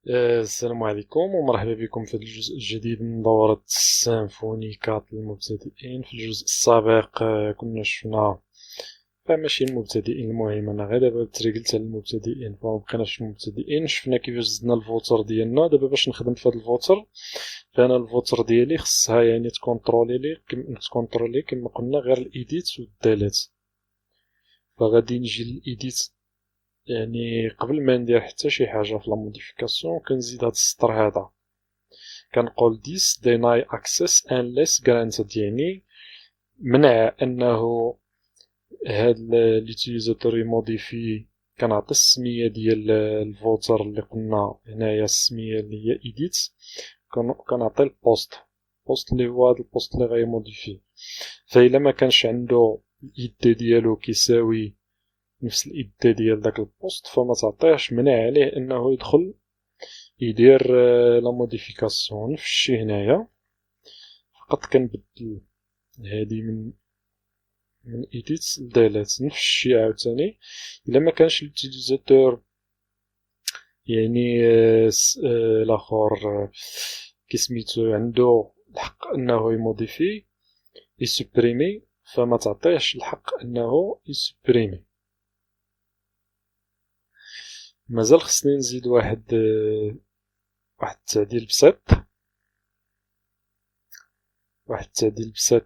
السلام عليكم ومرحبا بكم في الجزء الجديد من دورة السيمفونيكات للمبتدئين. في الجزء السابق كنا شفنا ماشي المبتدئين، المهم انا غير دابا تريقلت على المبتدئين فمبقيناش المبتدئين. شفنا كيفاش زدنا الفوتر ديالنا. دابا باش نخدم في هذا الفوتر فانا الفوتر ديالي خصها يعني تكونترولي كما قلنا غير الايديت والديليت. فغادي نجي للايديت، يعني قبل ما ندير حتى شي حاجه في لا موديفيكاسيون كنزيد هاد السطر هذا، كنقول this deny access unless granted، يعني منع انه هاد ليوتيليزاتور يموديفي. كنعطي السميه ديال الفوتر اللي قلنا هنايا، السميه اللي هي edit، كنعطي البوست اللي هو هاد البوست اللي غيموديفي. فإلا ما كانش عنده الإد ديالو كيساوي نفس الإد ديال داك البوست فما تعطيهش، منع عليه انه يدخل يدير لا موديفيكاسيون. نفس الشيء هنايا، فقط كنبدل هادي من edit ل delete. نفس الشيء عاوتاني الا ما كانش الوتيليزاتور يعني الاخر كيسميتو عنده الحق انه يموديفي يسبريمي، فما تعطيهش الحق انه يسبريمي. مازال خصني نزيد واحد التعديل بسيط،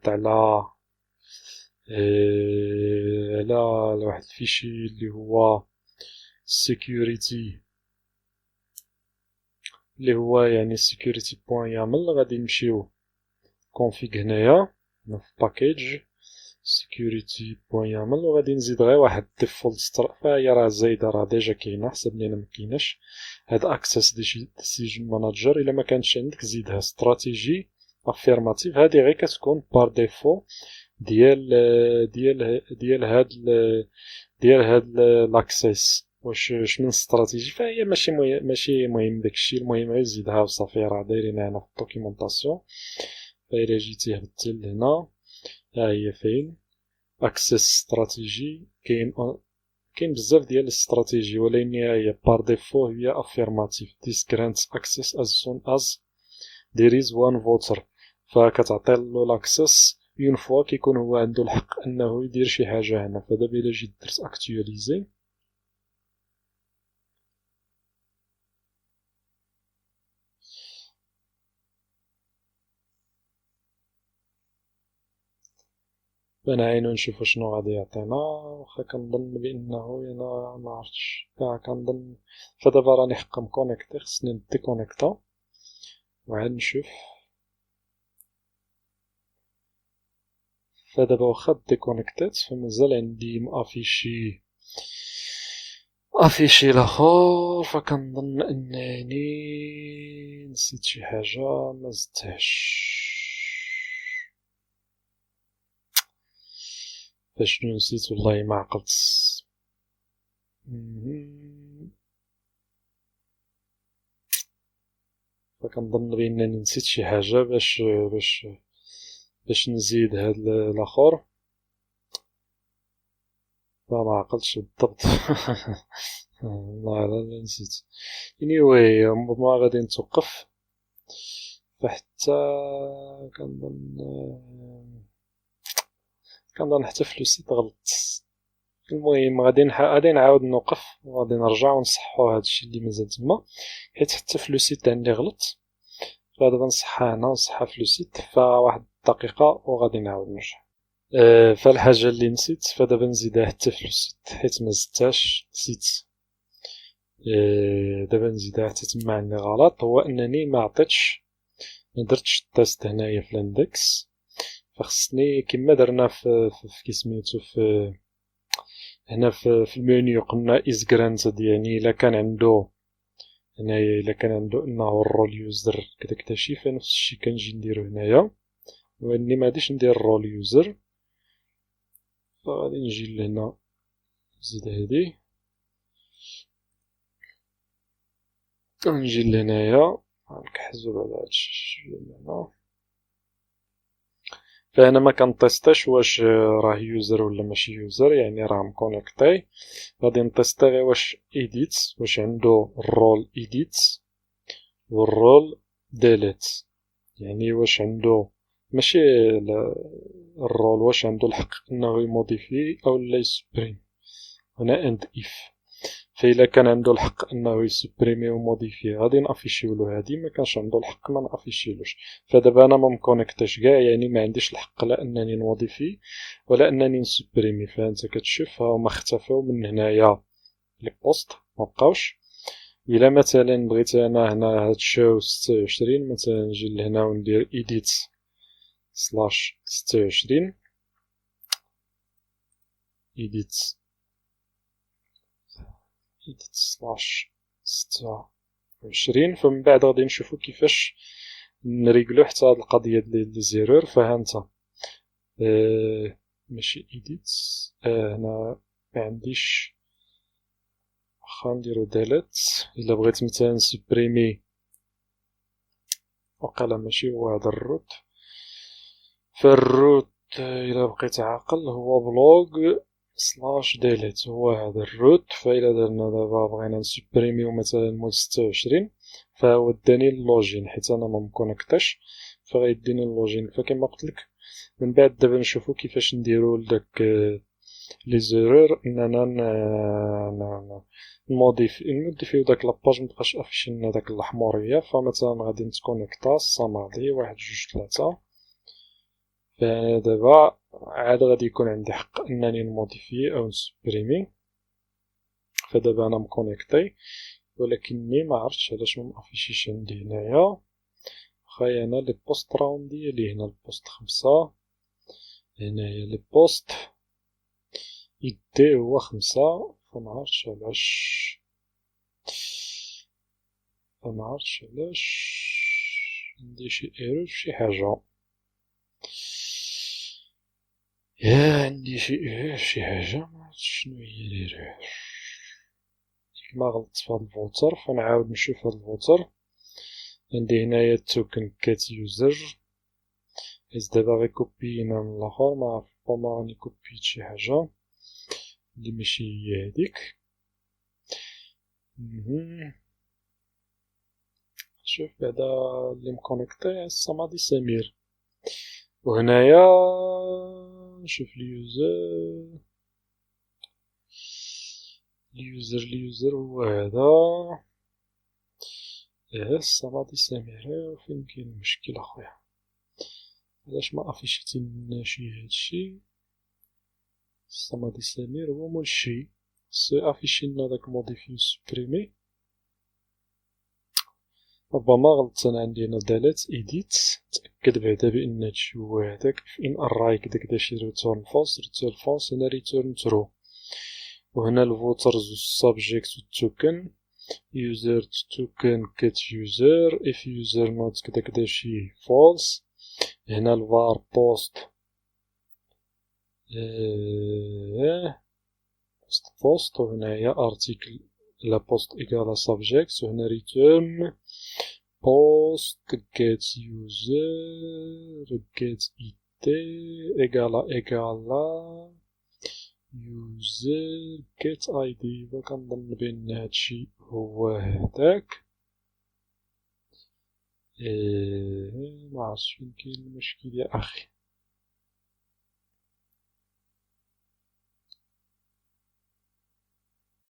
على واحد الفيشي اللي هو security، اللي هو يعني security.yaml. غادي نمشيو config هنايا في package security.yaml، وغادي نزيد غير واحد default string. فهي راه زايدة، راه ديجا كاينة، حسب لي انا مكايناش هاد access decision manager. الا ما كانتش عندك زيدها استراتيجي affirmative، هادي غير كتكون بار ديفو ديال هاد لاكسيس. واش من استراتيجي فهي ماشي مهم داكشي، المهم غير زيدها وصافي. راه دايرينها هنا في الدوكيومونطاسيون. فإلا جيتي هبطتي لهنا، ها هي فين اكسس استراتيجي. كاين بزاف ديال الاستراتيجي، ولكن هي بار ديفو هي افيرماتيف. this grants access as soon as there is one voter. فكتعطي له لاكسس اون فوا كيكون هو عنده الحق انه يدير شي حاجه هنا. فدابا الا جيت درت اكتواليزي، انا عينو نشوفو شنو غادي يعطينا. واخا كنظن بانه انا ما عرفتش كنظن. فدابا راني حقا مكونيكتي، خصني نديكونيكتا وعاد نشوف. فدابا واخا ديكونيكتيت فمازال عندي افيشي لاخر. فكنظن انني نسيت شي حاجه ما زدتهاش. فشنو نسيت والله ما عقلت. فكنظن بانني نسيت شي حاجه باش نزيد هاد الاخر، فما عقلتش بالضبط. والله لا نسيت. anyway ربما غادي نتوقف. فحتى كنظن حتى في لوسيت غلطت. المهم غادي نعاود نوقف وغادي نرجع ونصحو هادشي اللي مازال تما، حيت حتى في لوسيت عندي غلط. فدابا نصحها هنا ونصحها في لوسيت. فواحد الدقيقة وغادي نعاود نرجع. فالحاجة اللي نسيت فدابا نزيدها حتى في لوسيت، حيت ما زدتهاش نسيت. دابا نزيدها حتى تما عندي غلط، هو انني ما درتش التيست هنايا في الاندكس. فخصني كما درنا في كيسميتو هنا في المنيو قلنا is granted، يعني الا كان عنده هنايا، الا كان عنده انه الرول يوزر كذا كذا شي، فنفس الشيء كنجي نديرو هنايا. واني ما غاديش ندير الرول يوزر، فغادي نجي لهنا نزيد هادي، نجي لهنايا نكحزو بعد هادشي هنا. فهنا ما كنطيستاش واش راه يوزر ولا ماشي يوزر، يعني راه مكونيكتي. غادي نطيستي غير واش عنده الرول ايديت والرول ديليت، يعني واش عنده ماشي الرول واش عنده الحق انه يموديفي او لا يسبريم. هنا اند اف، فإلا كان عنده الحق انه يسبريمي وموديفي غادي نافيشيولو هادي، ما كانش عنده الحق ما نافيشيلوش. فدابا انا ما مكونيكتاش كاع، يعني ما عنديش الحق لا انني نموديفي ولا انني نسبريمي. فانت كتشوف هما اختفاو من هنايا لي بوست مبقاوش. الا مثلا بغيت انا هنا هاد شو 26 مثلا نجي لهنا وندير ايديت سلاش 26 ايديت سلاش 26. فمن بعد غادي نشوفو كيفاش نريقلو حتى هاد القضية ديال لي زيرور. فهانتا ماشي ايديت، هنا ما عنديش، واخا نديرو ديليت. الا بغيت مثلا نسبريمي وقيلا ماشي هو هذا الروت. فالروت الا بقيت عاقل هو بلوغ سلاش ديليت، هو هذا الروت. فإلا درنا دابا بغينا نسبريميو مثلا مود 26 فهو داني اللوجين حيت انا ما مكونيكتاش، فغيديني اللوجين. فكما قلت لك من بعد دابا نشوفو كيفاش نديرو لداك لي زيرور اننا نموديفيو داك لاباج متبقاش افيشي لنا داك الاحمريه. فمثلا غادي نتكونيكتا الصمادي 1 2 3، فأنا دابا عاد غادي يكون عندي حق انني نموديفي او نسبريمي. فدابا انا مكونيكتي ولكني ما عرفتش علاش ما مافيشيش عندي هنايا. واخا انا لي بوست راهم ديالي هنا البوست 5، هنايا لي بوست يدي هو 5. فما عرفتش علاش عندي شي ايرور فشي حاجة. عندي شي ايرور فشي حاجة، معرفتش شنو هي الايرور. كيما غلطت في هاد الفوتر فنعاود نشوف هاد الفوتر. عندي هنايا التوكن كات يوزر، حيت دابا غي كوبينا من الاخر، معرف ربما راني كوبيت شي حاجة لي ماشي هي هاديك. شوف بعدا اللي مكونيكتي الصمادي سمير. وهنايا نشوف اليوزر هو هذا. الصمادي سمير. فين كاين المشكل اخويا؟ علاش ما افيشيتي لناشي هادشي؟ الصمادي سمير هو مول الشي، خصو افيشي لنا داك موديفي سبريمي. ربما غلطت انا، عندي هنا دالات ايديت. تاكد بعدا بان هادشي هو هداك. في ان اراي كدا كدا شي ريتورن فالس هنا ريتورن ترو. وهنا الفوترز والسابجيكت والتوكن user token get user if user not كدا كدا شي false. هنا الvar post post وهنايا article لا post égale subject. وهنا return post get user get id égale user get id. وكنظن بان هادشي هو هداك. معرفتش فين كاين المشكل يا اخي.